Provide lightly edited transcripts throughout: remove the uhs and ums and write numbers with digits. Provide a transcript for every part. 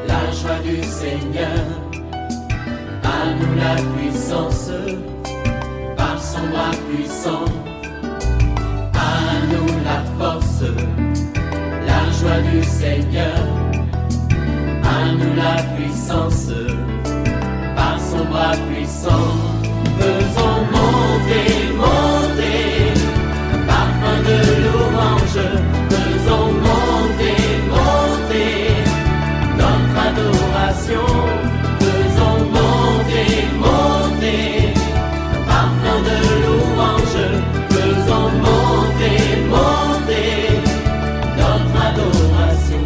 la joie du Seigneur. À nous la puissance, par son bras puissant. À nous la force, la joie du Seigneur. À nous la puissance, par son bras puissant. Faisons monter, monter, parfum de louange. Faisons monter, monter, notre adoration. Faisons monter, monter, parfum de louange. Faisons monter, monter, notre adoration.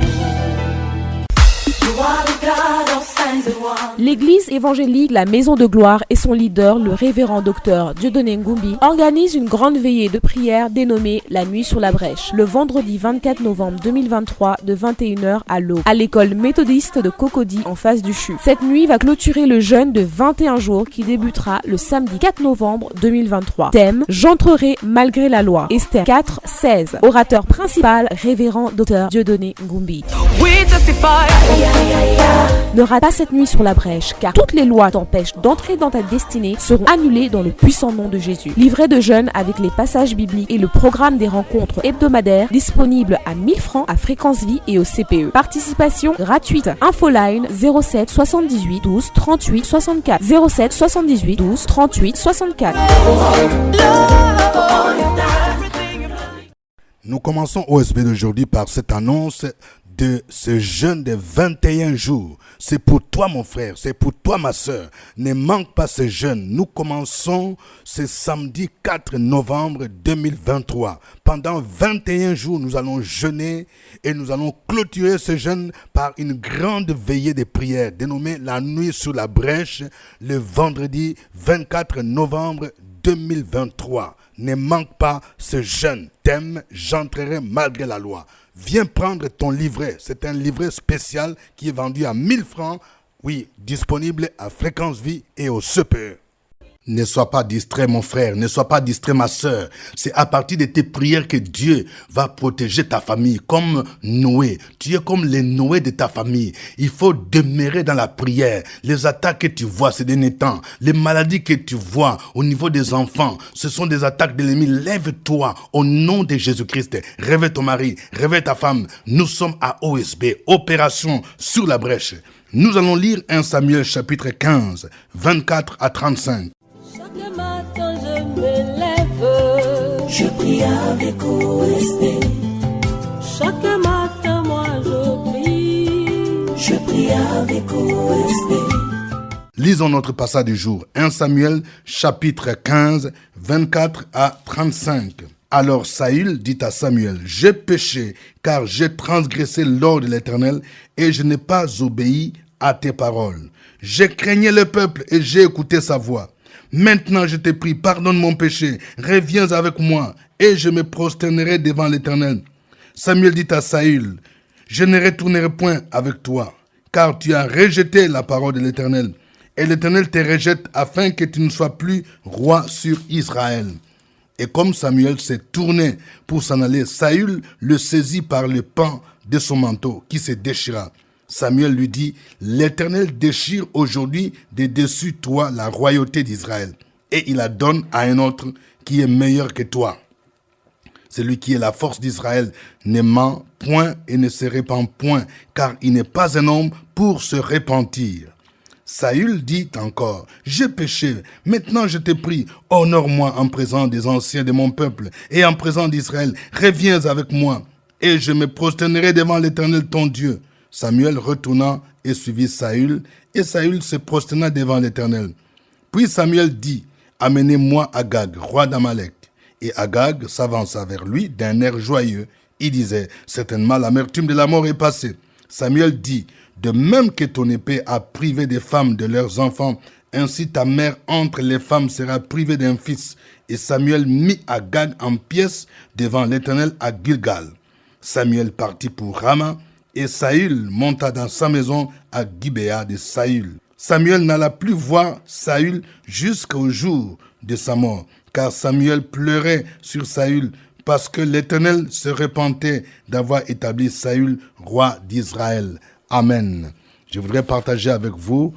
You are the God of signs and wonders. L'église évangélique La Maison de Gloire et son leader, le révérend docteur Dieudonné Ngumbi, organise une grande veillée de prière dénommée La Nuit sur la Brèche, le vendredi 24 novembre 2023 de 21h à l'aube, à l'école méthodiste de Cocody en face du CHU. Cette nuit va clôturer le jeûne de 21 jours qui débutera le samedi 4 novembre 2023. Thème: J'entrerai malgré la loi. Esther 4, 16. Orateur principal, révérend docteur Dieudonné Ngumbi. Ne rate pas cette nuit sur la brèche, car toutes les lois t'empêchent d'entrer dans ta destinée seront annulées dans le puissant nom de Jésus. Livret de jeûne avec les passages bibliques et le programme des rencontres hebdomadaires disponible à 1000 francs à Fréquence Vie et au CPE. Participation gratuite. Infoline 07 78 12 38 64 07 78 12 38 64. Nous commençons OSB d'aujourd'hui par cette annonce de ce jeûne de 21 jours. C'est pour toi mon frère, c'est pour toi ma soeur. Ne manque pas ce jeûne. Nous commençons ce samedi 4 novembre 2023. Pendant 21 jours, nous allons jeûner et nous allons clôturer ce jeûne par une grande veillée de prière dénommée La Nuit sur la Brèche le vendredi 24 novembre 2023. Ne manque pas ce jeûne. Thème: J'entrerai malgré la loi. Viens prendre ton livret. C'est un livret spécial qui est vendu à 1000 francs. Oui, disponible à Fréquence Vie et au CPE. Ne sois pas distrait mon frère, ne sois pas distrait ma soeur. C'est à partir de tes prières que Dieu va protéger ta famille. Comme Noé, tu es comme les Noé de ta famille. Il faut demeurer dans la prière. Les attaques que tu vois ces derniers temps, les maladies que tu vois au niveau des enfants, ce sont des attaques de l'ennemi. Lève-toi au nom de Jésus-Christ. Réveille ton mari, réveille ta femme. Nous sommes à OSB, Opération sur la Brèche. Nous allons lire 1 Samuel chapitre 15, 24 à 35. Chaque matin je me lève, je prie avec OSB. Chaque matin moi je prie avec OSB. Lisons notre passage du jour, 1 Samuel chapitre 15, 24 à 35. Alors Saül dit à Samuel: J'ai péché, car j'ai transgressé l'ordre de l'Éternel, et je n'ai pas obéi à tes paroles. J'ai craigné le peuple, et j'ai écouté sa voix. Maintenant je te prie, pardonne mon péché, reviens avec moi, et je me prosternerai devant l'Éternel. Samuel dit à Saül: Je ne retournerai point avec toi, car tu as rejeté la parole de l'Éternel, et l'Éternel te rejette afin que tu ne sois plus roi sur Israël. Et comme Samuel s'est tourné pour s'en aller, Saül le saisit par le pan de son manteau qui se déchira. Samuel lui dit: L'Éternel déchire aujourd'hui de dessus toi la royauté d'Israël, et il la donne à un autre qui est meilleur que toi. Celui qui est la force d'Israël ne ment point et ne se répand point, car il n'est pas un homme pour se repentir. Saül dit encore: J'ai péché, maintenant je te prie, honore-moi en présence des anciens de mon peuple et en présence d'Israël, reviens avec moi, et je me prosternerai devant l'Éternel ton Dieu. Samuel retourna et suivit Saül, et Saül se prosterna devant l'Éternel. Puis Samuel dit: Amenez-moi Agag, roi d'Amalek. Et Agag s'avança vers lui d'un air joyeux. Il disait: Certainement l'amertume de la mort est passée. Samuel dit: De même que ton épée a privé des femmes de leurs enfants, ainsi ta mère entre les femmes sera privée d'un fils. Et Samuel mit Agag en pièces devant l'Éternel à Gilgal. Samuel partit pour Rama, et Saül monta dans sa maison à Gibéa de Saül. Samuel n'alla plus voir Saül jusqu'au jour de sa mort, car Samuel pleurait sur Saül parce que l'Éternel se repentait d'avoir établi Saül roi d'Israël. Amen. Je voudrais partager avec vous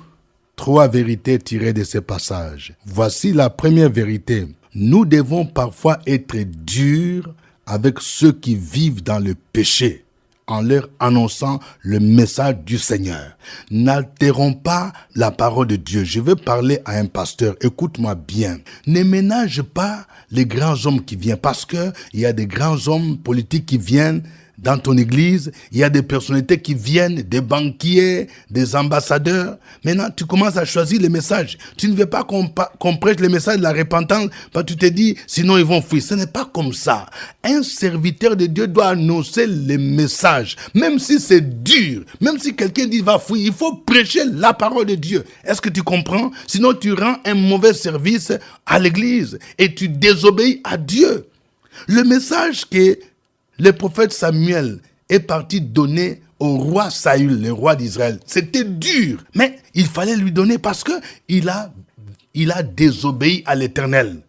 3 vérités tirées de ces passages. Voici la première vérité. Nous devons parfois être durs avec ceux qui vivent dans le péché, en leur annonçant le message du Seigneur. N'altérons pas la parole de Dieu. Je veux parler à un pasteur. Écoute-moi bien. Ne ménage pas les grands hommes qui viennent, parce que il y a des grands hommes politiques qui viennent dans ton église, il y a des personnalités qui viennent, des banquiers, des ambassadeurs. Maintenant, tu commences à choisir les messages. Tu ne veux pas qu'on prêche les messages de la repentance, parce que tu te dis, sinon ils vont fuir. Ce n'est pas comme ça. Un serviteur de Dieu doit annoncer les messages, même si c'est dur, même si quelqu'un dit va fuir, il faut prêcher la parole de Dieu. Est-ce que tu comprends? Sinon, tu rends un mauvais service à l'église et tu désobéis à Dieu. Le message que le prophète Samuel est parti donner au roi Saül, le roi d'Israël. C'était dur, mais il fallait lui donner parce que il a désobéi à l'Éternel.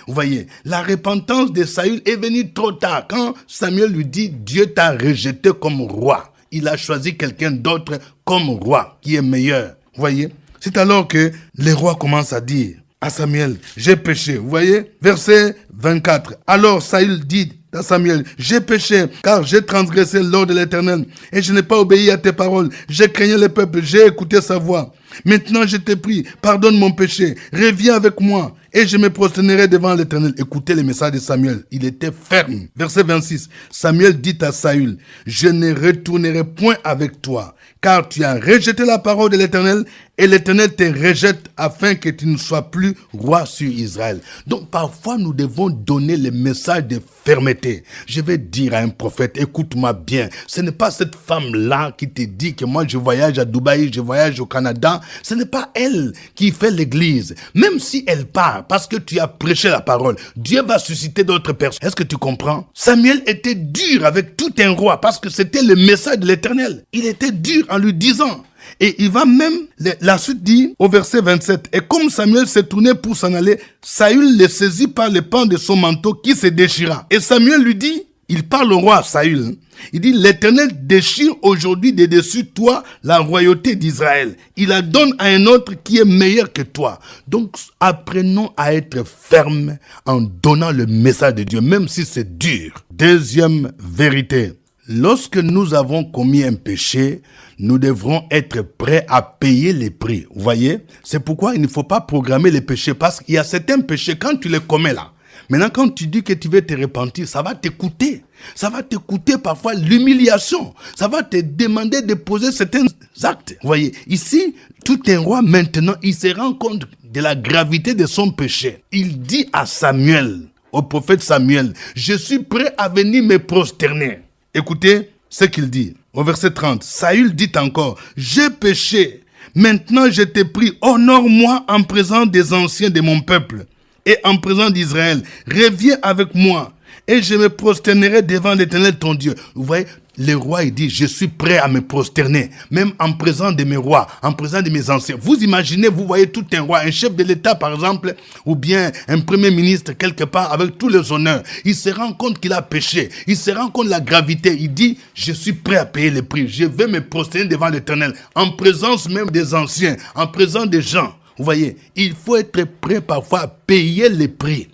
Vous voyez, la repentance de Saül est venue trop tard. Quand Samuel lui dit, Dieu t'a rejeté comme roi. Il a choisi quelqu'un d'autre comme roi, qui est meilleur. Vous voyez, c'est alors que les rois commencent à dire à Samuel, j'ai péché. Vous voyez, verset 24. Alors Saül dit à Samuel, j'ai péché, car j'ai transgressé l'ordre de l'Éternel, et je n'ai pas obéi à tes paroles. J'ai craigné le peuple, j'ai écouté sa voix. Maintenant je te prie, pardonne mon péché, reviens avec moi, et je me prosternerai devant l'Éternel. Écoutez le message de Samuel, il était ferme. Verset 26, Samuel dit à Saül, je ne retournerai point avec toi, car tu as rejeté la parole de l'Éternel, et l'Éternel te rejette afin que tu ne sois plus roi sur Israël. Donc parfois nous devons donner le message de fermeté. Je vais dire à un prophète, écoute-moi bien, ce n'est pas cette femme-là qui te dit que moi je voyage à Dubaï, je voyage au Canada. Ce n'est pas elle qui fait l'église. Même si elle part, parce que tu as prêché la parole, Dieu va susciter d'autres personnes. Est-ce que tu comprends? Samuel était dur avec tout un roi, parce que c'était le message de l'Éternel. Il était dur en lui disant. Et il va même, la suite dit au verset 27, et comme Samuel s'est tourné pour s'en aller, Saül le saisit par les pans de son manteau qui se déchira. Et Samuel lui dit, il parle au roi Saül, il dit, l'Éternel déchire aujourd'hui de dessus toi la royauté d'Israël. Il la donne à un autre qui est meilleur que toi. Donc, apprenons à être fermes en donnant le message de Dieu, même si c'est dur. Deuxième vérité. Lorsque nous avons commis un péché, nous devrons être prêts à payer les prix. Vous voyez? C'est pourquoi il ne faut pas programmer les péchés, parce qu'il y a certains péchés, quand tu les commets là, maintenant quand tu dis que tu veux te repentir, ça va t'écouter. Ça va t'écouter parfois l'humiliation. Ça va te demander de poser certains actes. Vous voyez? Ici, tout un roi maintenant, il se rend compte de la gravité de son péché. Il dit à Samuel, au prophète Samuel, je suis prêt à venir me prosterner. Écoutez ce qu'il dit. Au verset 30, Saül dit encore, j'ai péché. Maintenant je te prie, honore-moi en présence des anciens de mon peuple et en présence d'Israël. Reviens avec moi et je me prosternerai devant l'Éternel ton Dieu. Vous voyez, le roi il dit, je suis prêt à me prosterner, même en présence de mes rois, en présence de mes anciens. Vous imaginez, vous voyez tout un roi, un chef de l'État par exemple, ou bien un premier ministre quelque part avec tous les honneurs. Il se rend compte qu'il a péché, il se rend compte de la gravité. Il dit, je suis prêt à payer le prix, je vais me prosterner devant l'Éternel, en présence même des anciens, en présence des gens. Vous voyez, il faut être prêt parfois à payer les prix.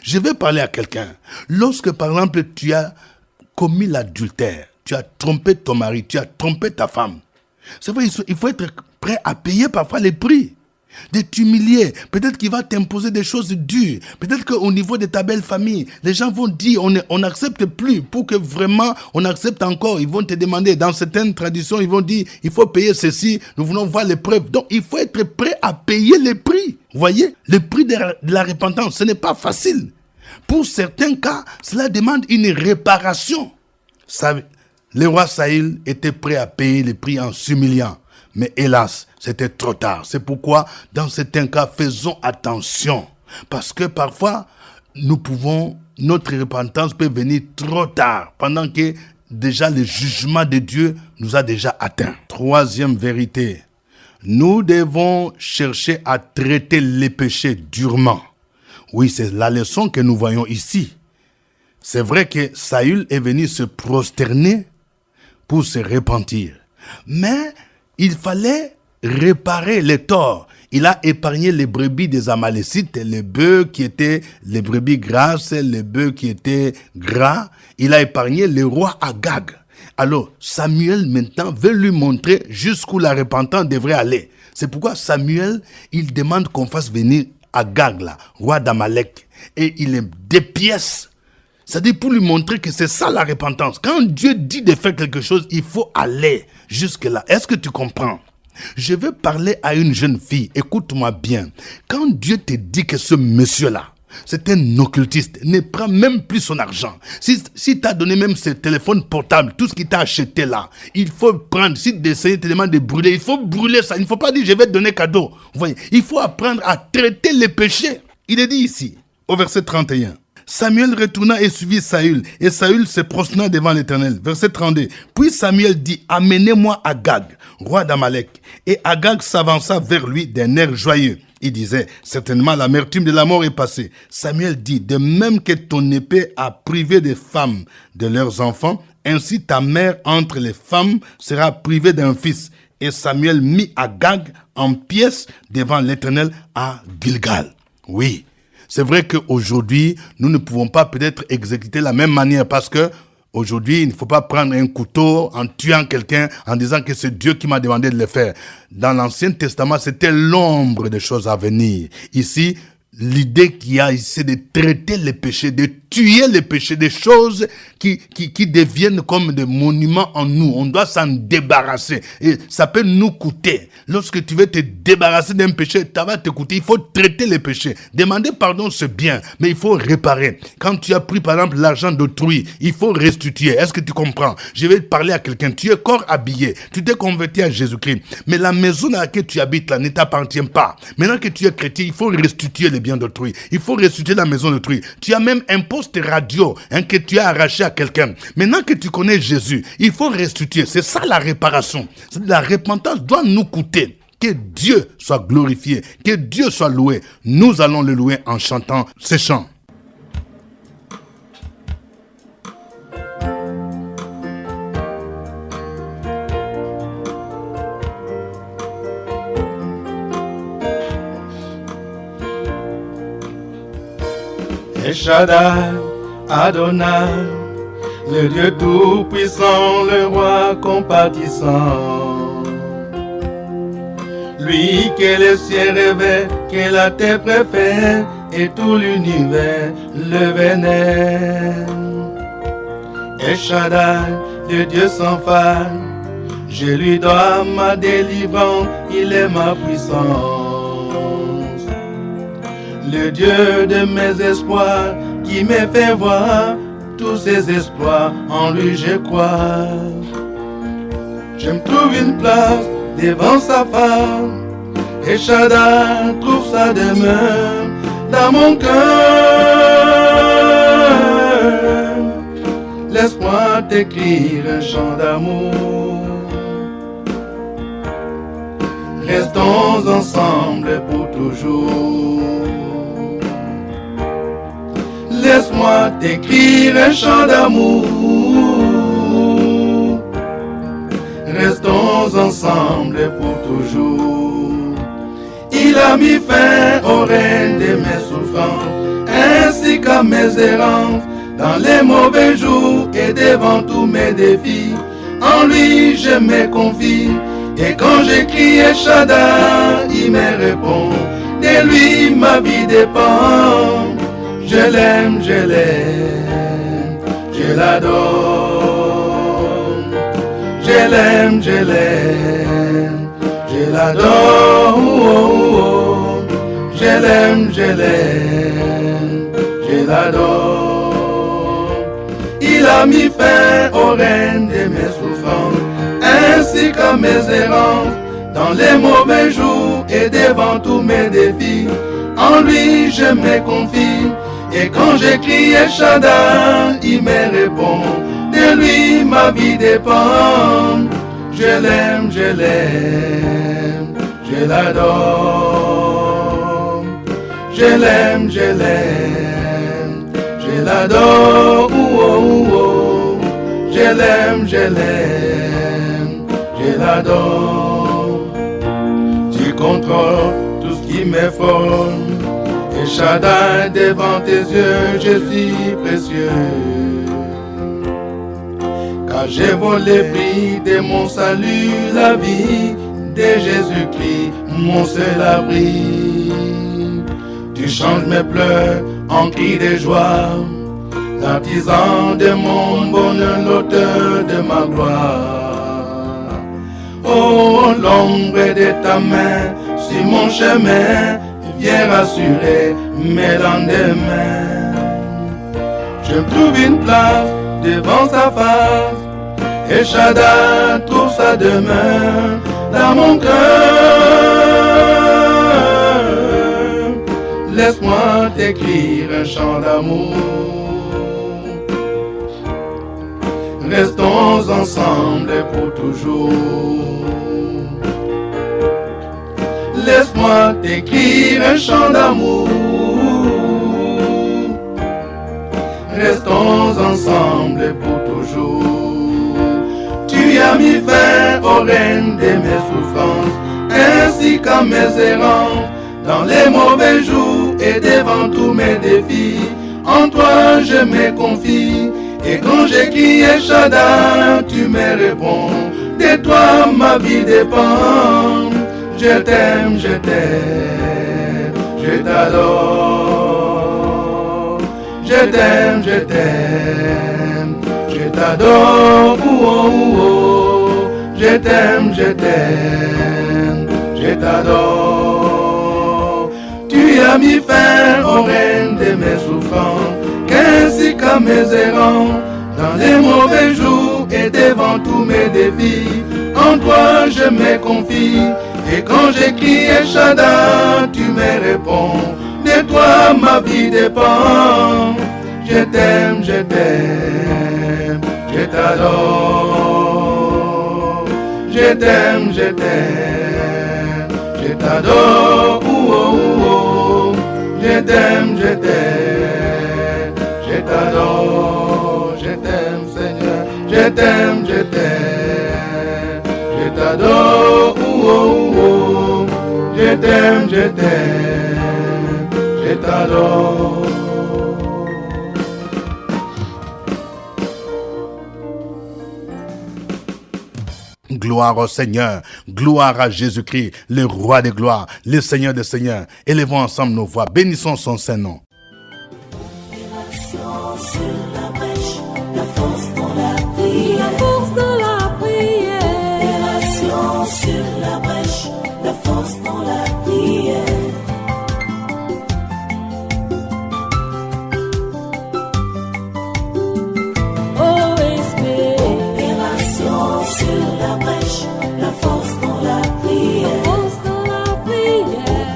Je vais parler à quelqu'un. Lorsque par exemple tu as commis l'adultère, tu as trompé ton mari, tu as trompé ta femme. C'est vrai, il faut être prêt à payer parfois les prix, de t'humilier. Peut-être qu'il va t'imposer des choses dures. Peut-être qu'au niveau de ta belle famille, les gens vont dire, on n'accepte plus. Pour que vraiment on accepte encore, ils vont te demander, dans certaines traditions, ils vont dire, il faut payer ceci, nous voulons voir les preuves. Donc il faut être prêt à payer les prix. Vous voyez, le prix de la repentance, ce n'est pas facile. Pour certains cas, cela demande une réparation. Le roi Saül était prêt à payer les prix en s'humiliant. Mais hélas, c'était trop tard. C'est pourquoi, dans certains cas, faisons attention. Parce que parfois, notre repentance peut venir trop tard, pendant que déjà le jugement de Dieu nous a déjà atteints. Troisième vérité. Nous devons chercher à traiter les péchés durement. Oui, c'est la leçon que nous voyons ici. C'est vrai que Saül est venu se prosterner pour se repentir. Mais il fallait réparer les torts. Il a épargné les brebis des Amalécites, les bœufs qui étaient les brebis grasses, les bœufs qui étaient gras. Il a épargné le roi Agag. Alors, Samuel maintenant veut lui montrer jusqu'où la repentance devrait aller. C'est pourquoi Samuel, il demande qu'on fasse venir Agag, là, roi d'Amalek. Et il est des pièces. C'est-à-dire pour lui montrer que c'est ça la repentance. Quand Dieu dit de faire quelque chose, il faut aller jusque-là. Est-ce que tu comprends? Je veux parler à une jeune fille. Écoute-moi bien. Quand Dieu te dit que ce monsieur-là, c'est un occultiste, ne prend même plus son argent. Si tu as donné même ce téléphone portable, tout ce qu'il t'a acheté là, il faut prendre. Si le Seigneur te demande de brûler, il faut brûler ça. Il ne faut pas dire je vais te donner cadeau. Vous voyez, il faut apprendre à traiter les péchés. Il est dit ici, au verset 31. Samuel retourna et suivit Saül, et Saül se prosterna devant l'Éternel. Verset 32. Puis Samuel dit, amenez-moi Agag, roi d'Amalek. Et Agag s'avança vers lui d'un air joyeux. Il disait, certainement l'amertume de la mort est passée. Samuel dit, de même que ton épée a privé des femmes de leurs enfants, ainsi ta mère entre les femmes sera privée d'un fils. Et Samuel mit Agag en pièces devant l'Éternel à Gilgal. Oui. C'est vrai qu'aujourd'hui, nous ne pouvons pas peut-être exécuter la même manière parce que aujourd'hui, il ne faut pas prendre un couteau en tuant quelqu'un en disant que c'est Dieu qui m'a demandé de le faire. Dans l'Ancien Testament, c'était l'ombre des choses à venir. Ici, l'idée qu'il y a ici, c'est de traiter les péchés, de tuer les péchés, des choses qui deviennent comme des monuments en nous. On doit s'en débarrasser. Et ça peut nous coûter. Lorsque tu veux te débarrasser d'un péché, ça va te coûter. Il faut traiter les péchés. Demander pardon, c'est bien, mais il faut réparer. Quand tu as pris, par exemple, l'argent d'autrui, il faut restituer. Est-ce que tu comprends? Je vais te parler à quelqu'un. Tu es corps habillé. Tu t'es converti à Jésus-Christ. Mais la maison dans laquelle tu habites là ne t'appartient pas. Maintenant que tu es chrétien, il faut restituer les biens d'autrui. Il faut restituer la maison d'autrui. Tu as même un poste radio que tu as arraché à quelqu'un. Maintenant que tu connais Jésus, il faut restituer. C'est ça la réparation. La repentance doit nous coûter. Que Dieu soit glorifié, que Dieu soit loué. Nous allons le louer en chantant ces chants. El Shaddai, Adonai, le Dieu tout-puissant, le roi compatissant. Lui que le ciel rêvait, que la terre préfère, et tout l'univers le vénère. El Shaddai, le Dieu sans faille, je lui dois ma délivrance, il est ma puissance. Le Dieu de mes espoirs, qui me fait voir tous ses espoirs, en lui je crois. Je me trouve une place devant sa femme, et Shaddai trouve sa demeure dans mon cœur. Laisse-moi t'écrire un chant d'amour. Restons ensemble pour toujours. Laisse-moi t'écrire un chant d'amour. Restons ensemble pour toujours. Il a mis fin au règne de mes souffrances, ainsi qu'à mes errances, dans les mauvais jours et devant tous mes défis. En lui je me confie, et quand j'écris El Shaddai, il me répond. De lui ma vie dépend. Je l'aime, je l'aime, je l'adore. Je l'aime, je l'aime, je l'adore. Je l'aime, je l'aime, je l'adore. Il a mis fin au règne de mes souffrances, ainsi qu'à mes errances, dans les mauvais jours et devant tous mes défis. En lui je me confie, et quand j'écris El Shaddai, il me répond. De lui ma vie dépend. Je l'aime, je l'aime, je l'adore. Je l'aime, je l'aime, je je l'adore, je l'aime, je l'adore. Tu contrôles tout ce qui m'effraie, et Shaddai devant tes yeux, je suis précieux. Car j'ai volé prix de mon salut, la vie de Jésus-Christ, mon seul abri. Tu changes mes pleurs en cris de joie, l'artisan de mon bonheur, l'auteur de ma gloire. Oh, l'ombre de ta main sur mon chemin, viens rassurer mes lendemains. Je trouve une place devant sa face, et Shaddai trouve sa demeure dans mon cœur. Laisse-moi t'écrire un chant d'amour. Restons ensemble pour toujours. Laisse-moi t'écrire un chant d'amour. Restons ensemble pour toujours. Tu as mis fin aux règnes de mes souffrances, ainsi qu'à mes errances, dans les mauvais jours et devant tous mes défis. En toi je me confie, et quand j'écris Shaddai, tu me réponds. De toi ma vie dépend. Je t'aime, je t'aime, je t'adore. Je t'aime, je t'aime, je t'adore. Je t'aime, je t'aime, je t'adore. Tu as mis fin au règne de mes souffrances, qu'ainsi qu'à mes errances, dans les mauvais jours et devant tous mes défis. En toi je me confie, et quand j'écris Shaddai, tu me réponds. De toi ma vie dépend. Je t'aime, je t'aime, je t'adore. Je t'aime, je t'aime, je t'adore. Je t'aime, je t'aime, je t'adore. Je t'aime Seigneur, je t'aime, je t'aime, je t'adore. Je t'aime, je t'aime, je t'adore. Gloire au Seigneur, gloire à Jésus-Christ, le roi des gloires, le Seigneur des seigneurs. Élevons ensemble nos voix, bénissons son Saint-Nom. Sur la brèche, la force dans la prière. La force dans la prière. Opération sur la brèche, la force dans la prière. OSB. Opération sur la brèche, la force dans la prière. Force dans la prière.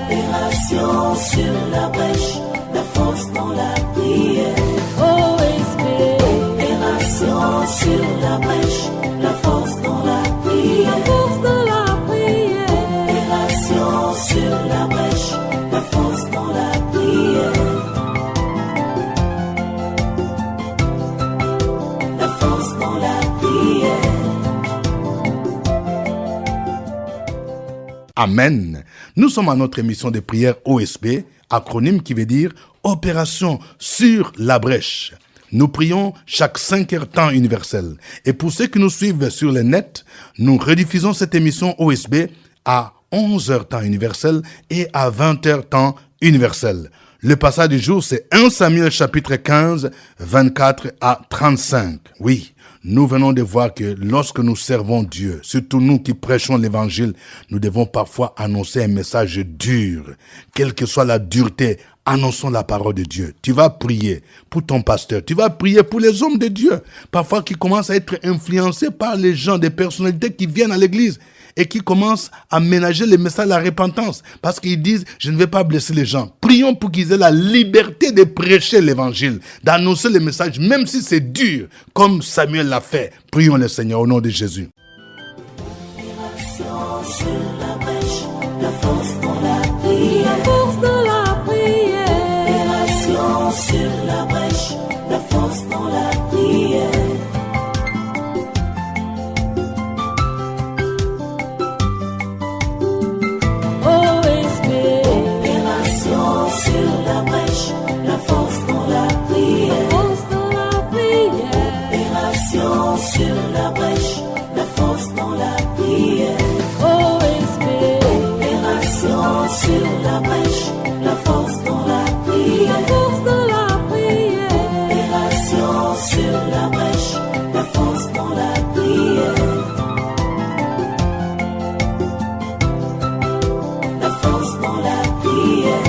Opération sur la brèche, la force dans la prière. OSB. Opération sur la brèche, la force dans la prière. La force dans la prière. Opération sur la brèche, la force dans la prière. La force dans la prière. Amen. Nous sommes à notre émission de prière OSB, acronyme qui veut dire Opération sur la brèche. Nous prions chaque 5 heures temps universel. Et pour ceux qui nous suivent sur le net, nous rediffusons cette émission OSB à 11 heures temps universel et à 20 heures temps universel. Le passage du jour, c'est 1 Samuel chapitre 15, 24 à 35. Oui, nous venons de voir que lorsque nous servons Dieu, surtout nous qui prêchons l'évangile, nous devons parfois annoncer un message dur. Quelle que soit la dureté, annonçons la parole de Dieu. Tu vas prier pour ton pasteur, tu vas prier pour les hommes de Dieu, parfois qui commencent à être influencés par les gens, des personnalités qui viennent à l'église et qui commencent à ménager les messages de la repentance parce qu'ils disent « je ne vais pas blesser les gens ». Prions pour qu'ils aient la liberté de prêcher l'évangile, d'annoncer le message, même si c'est dur, comme Samuel l'a fait. Prions le Seigneur au nom de Jésus. Sur la brèche, la force dans la prière. La force dans la prière. Opération sur la brèche, la brèche, la force dans la prière. OSP, opération sur la brèche, la force dans la prière. La force dans la prière. Opération sur la brèche, la force dans la prière. La force dans la prière.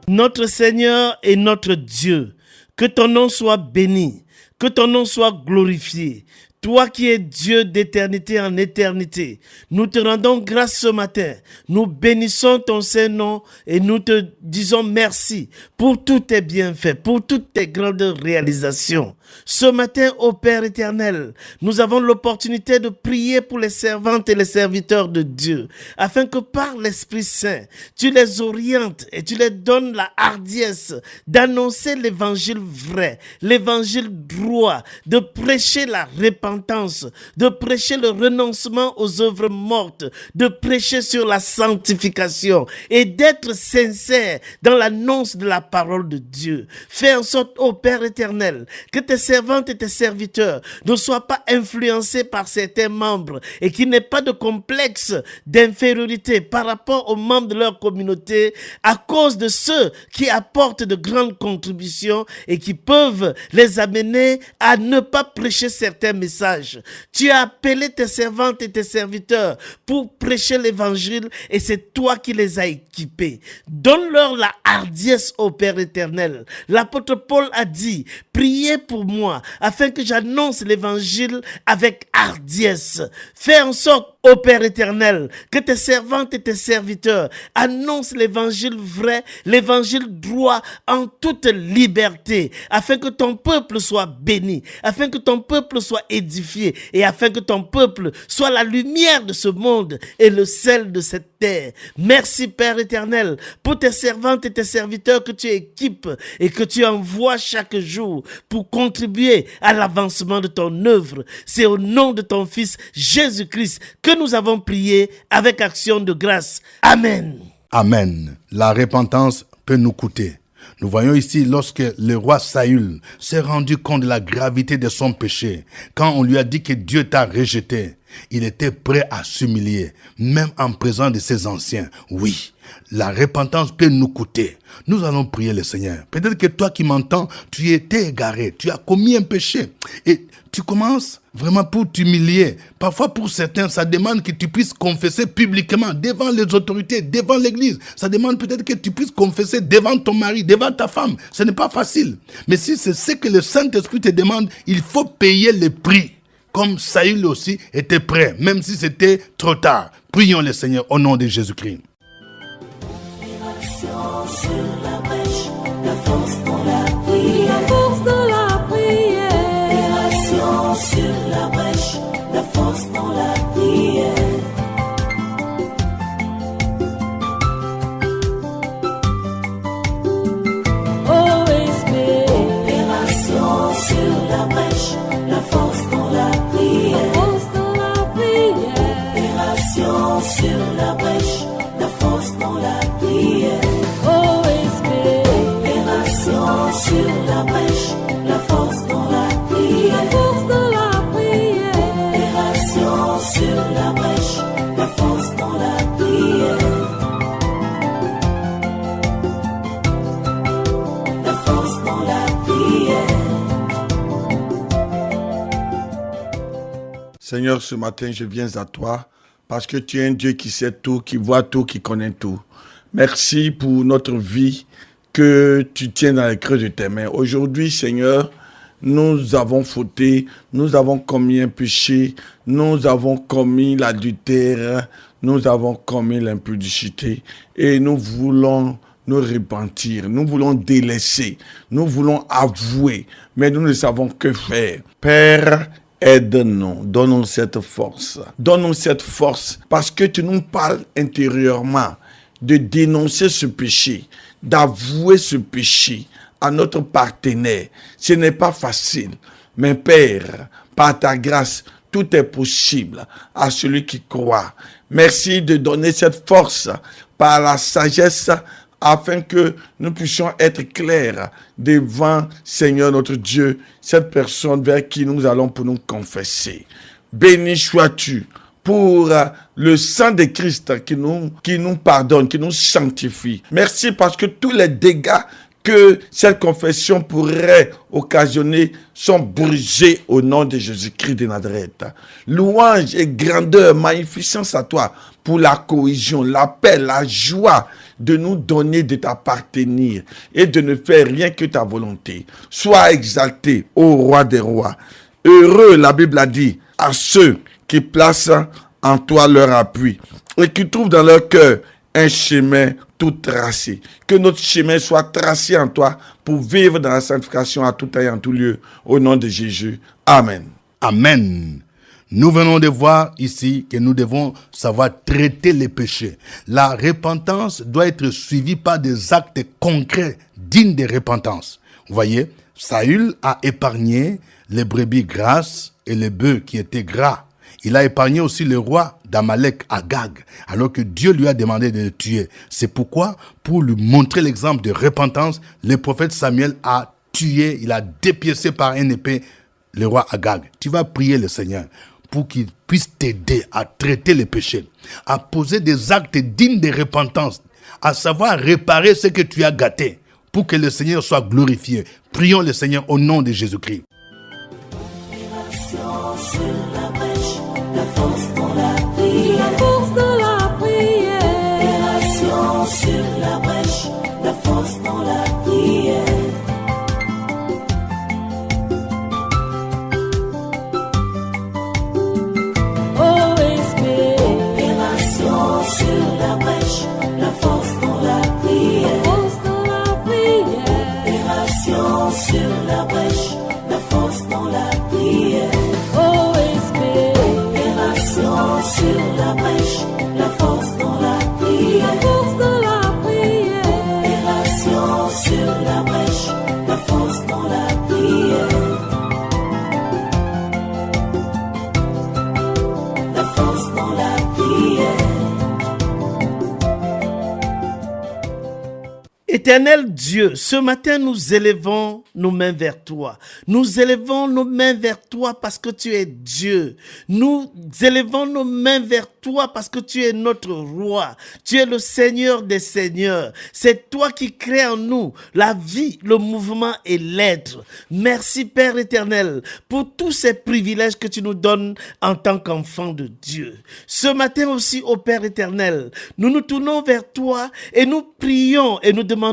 Notre Seigneur et notre Dieu, que ton nom soit béni, que ton nom soit glorifié. Toi qui es Dieu d'éternité en éternité, nous te rendons grâce ce matin. Nous bénissons ton Saint-Nom et nous te disons merci pour tous tes bienfaits, pour toutes tes grandes réalisations. Ce matin, ô Père éternel, nous avons l'opportunité de prier pour les servantes et les serviteurs de Dieu, afin que par l'Esprit Saint, tu les orientes et tu les donnes la hardiesse d'annoncer l'évangile vrai, l'évangile droit, de prêcher la repentance, de prêcher le renoncement aux œuvres mortes, de prêcher sur la sanctification et d'être sincère dans l'annonce de la parole de Dieu. Fais en sorte, ô Père éternel, que tes servantes et tes serviteurs ne soient pas influencés par certains membres et qu'il n'ait pas de complexe d'infériorité par rapport aux membres de leur communauté à cause de ceux qui apportent de grandes contributions et qui peuvent les amener à ne pas prêcher certains messages. Tu as appelé tes servantes et tes serviteurs pour prêcher l'évangile et c'est toi qui les as équipés. Donne-leur la hardiesse, ô Père éternel. L'apôtre Paul a dit, priez pour moi afin que j'annonce l'évangile avec hardiesse. Fais en sorte, ô Père éternel, que tes servantes et tes serviteurs annoncent l'évangile vrai, l'évangile droit en toute liberté, afin que ton peuple soit béni, afin que ton peuple soit édifié et afin que ton peuple soit la lumière de ce monde et le sel de cette terre. Merci Père éternel pour tes servantes et tes serviteurs que tu équipes et que tu envoies chaque jour pour contribuer à l'avancement de ton œuvre. C'est au nom de ton Fils Jésus-Christ que nous avons prié avec action de grâce. Amen. Amen. La repentance peut nous coûter. Nous voyons ici lorsque le roi Saül s'est rendu compte de la gravité de son péché, quand on lui a dit que Dieu t'a rejeté, il était prêt à s'humilier, même en présence de ses anciens. Oui, la repentance peut nous coûter. Nous allons prier le Seigneur. Peut-être que toi qui m'entends, tu étais égaré, tu as commis un péché et tu commences vraiment pour t'humilier. Parfois pour certains, ça demande que tu puisses confesser publiquement devant les autorités, devant l'église. Ça demande peut-être que tu puisses confesser devant ton mari, devant ta femme. Ce n'est pas facile. Mais si c'est ce que le Saint-Esprit te demande, il faut payer le prix. Comme Saül aussi était prêt, même si c'était trop tard. Prions le Seigneur au nom de Jésus-Christ. Sur la brèche, la force dans la prière. La force dans la prière. Opération sur la brèche, la force dans la prière. OSP. Opération sur la brèche, la force dans la prière. La force dans la prière. Opération sur la brèche, la force dans la prière. Sur la brèche, la force dans la prière. La force dans la prière. Opération sur la brèche, la force dans la prière. La force dans la prière. Seigneur, ce matin, je viens à toi parce que tu es un Dieu qui sait tout, qui voit tout, qui connaît tout. Merci pour notre vie que tu tiens dans les creux de tes mains. Aujourd'hui, Seigneur, nous avons fauté, nous avons commis un péché, nous avons commis l'adultère, nous avons commis l'impudicité et nous voulons nous repentir, nous voulons délaisser, nous voulons avouer, mais nous ne savons que faire. Père, aide-nous, donne-nous cette force. Donne-nous cette force parce que tu nous parles intérieurement de dénoncer ce péché, d'avouer ce péché à notre partenaire. Ce n'est pas facile, mais Père, par ta grâce, tout est possible à celui qui croit. Merci de donner cette force par la sagesse afin que nous puissions être clairs devant Seigneur notre Dieu, cette personne vers qui nous allons pour nous confesser. Béni sois-tu pour le sang de Christ qui nous pardonne, qui nous sanctifie. Merci parce que tous les dégâts que cette confession pourrait occasionner sont brisés au nom de Jésus-Christ de Nazareth. Louange et grandeur, magnificence à toi pour la cohésion, la paix, la joie de nous donner de t'appartenir et de ne faire rien que ta volonté. Sois exalté, ô roi des rois. Heureux, la Bible a dit, à ceux qui placent en toi leur appui et qui trouvent dans leur cœur un chemin tout tracé. Que notre chemin soit tracé en toi pour vivre dans la sanctification à tout temps et en tout lieu. Au nom de Jésus. Amen. Amen. Nous venons de voir ici que nous devons savoir traiter les péchés. La repentance doit être suivie par des actes concrets dignes de repentance. Vous voyez, Saül a épargné les brebis grasses et les bœufs qui étaient gras. Il a épargné aussi le roi d'Amalek, Agag, alors que Dieu lui a demandé de le tuer. C'est pourquoi, pour lui montrer l'exemple de repentance, le prophète Samuel a tué, il a dépiécé par une épée le roi Agag. Tu vas prier le Seigneur pour qu'il puisse t'aider à traiter les péchés, à poser des actes dignes de repentance, à savoir réparer ce que tu as gâté, pour que le Seigneur soit glorifié. Prions le Seigneur au nom de Jésus-Christ. Éternel Dieu, ce matin nous élevons nos mains vers toi. Nous élevons nos mains vers toi parce que tu es Dieu. Nous élevons nos mains vers toi parce que tu es notre roi. Tu es le Seigneur des seigneurs. C'est toi qui crées en nous la vie, le mouvement et l'être. Merci Père éternel pour tous ces privilèges que tu nous donnes en tant qu'enfants de Dieu. Ce matin aussi, ô Père éternel, nous nous tournons vers toi et nous prions et nous demandons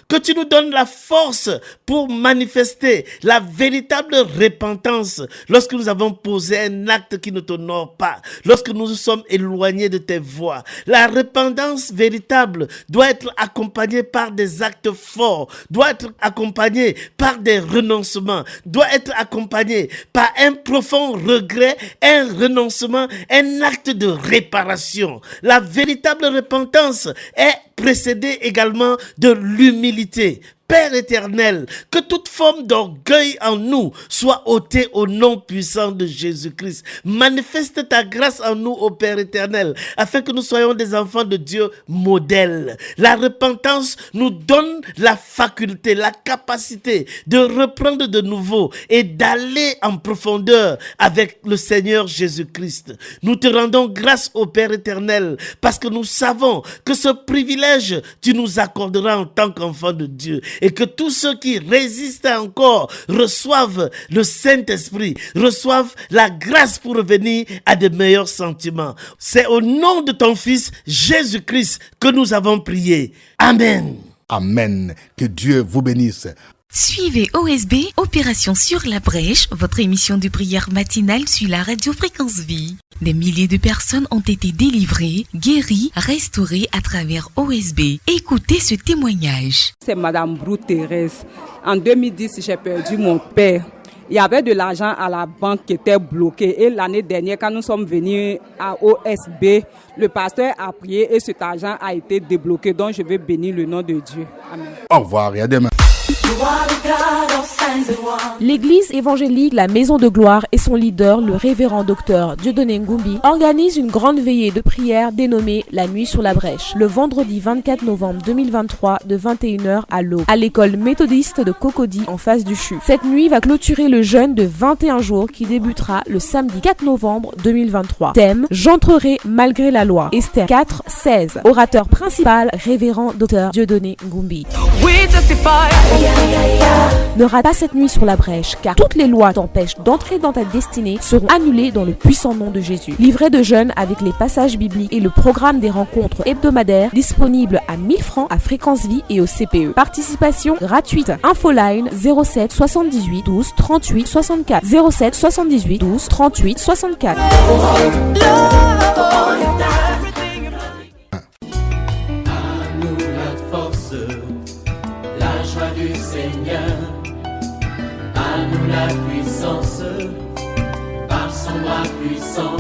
que tu nous donnes la force pour manifester la véritable repentance lorsque nous avons posé un acte qui ne t'honore pas, lorsque nous nous sommes éloignés de tes voies. La repentance véritable doit être accompagnée par des actes forts, doit être accompagnée par des renoncements, doit être accompagnée par un profond regret, un renoncement, un acte de réparation. La véritable repentance est précédée également de l'humilité. Père éternel, que toute forme d'orgueil en nous soit ôtée au nom puissant de Jésus-Christ. Manifeste ta grâce en nous, ô Père éternel, afin que nous soyons des enfants de Dieu modèles. La repentance nous donne la faculté, la capacité de reprendre de nouveau et d'aller en profondeur avec le Seigneur Jésus-Christ. Nous te rendons grâce, ô Père éternel, parce que nous savons que ce privilège, tu nous accorderas en tant qu'enfants de Dieu. Et que tous ceux qui résistent encore reçoivent le Saint-Esprit, reçoivent la grâce pour revenir à de meilleurs sentiments. C'est au nom de ton Fils Jésus-Christ que nous avons prié. Amen. Amen. Que Dieu vous bénisse. Suivez OSB, Opération sur la brèche, votre émission de prière matinale sur la radio Fréquence Vie. Des milliers de personnes ont été délivrées, guéries, restaurées à travers OSB. Écoutez ce témoignage. C'est Madame Brou Thérèse. En 2010, j'ai perdu mon père. Il y avait de l'argent à la banque qui était bloqué. Et l'année dernière, quand nous sommes venus à OSB, le pasteur a prié et cet argent a été débloqué. Donc, je vais bénir le nom de Dieu. Amen. Au revoir et à demain. You are the God of signs and wonders. L'église évangélique La Maison de Gloire et son leader, le révérend docteur Dieudonné Ngumbi, organise une grande veillée de prière dénommée La Nuit sur la Brèche, le vendredi 24 novembre 2023 de 21h à l'aube, à l'école méthodiste de Cocody en face du CHU. Cette nuit va clôturer le jeûne de 21 jours qui débutera le samedi 4 novembre 2023. Thème: J'entrerai malgré la loi. Esther 4, 16. Orateur principal, révérend docteur Dieudonné Ngumbi. Ne rate pas cette nuit sur la brèche, car toutes les lois t'empêchent d'entrer dans ta destinée seront annulées dans le puissant nom de Jésus. Livret de jeûne avec les passages bibliques et le programme des rencontres hebdomadaires disponible à 1000 francs à Fréquence Vie et au CPE. Participation gratuite. Infoline 07 78 12 38 64 07 78 12 38 64. Du Seigneur, à nous la puissance, par son bras puissant.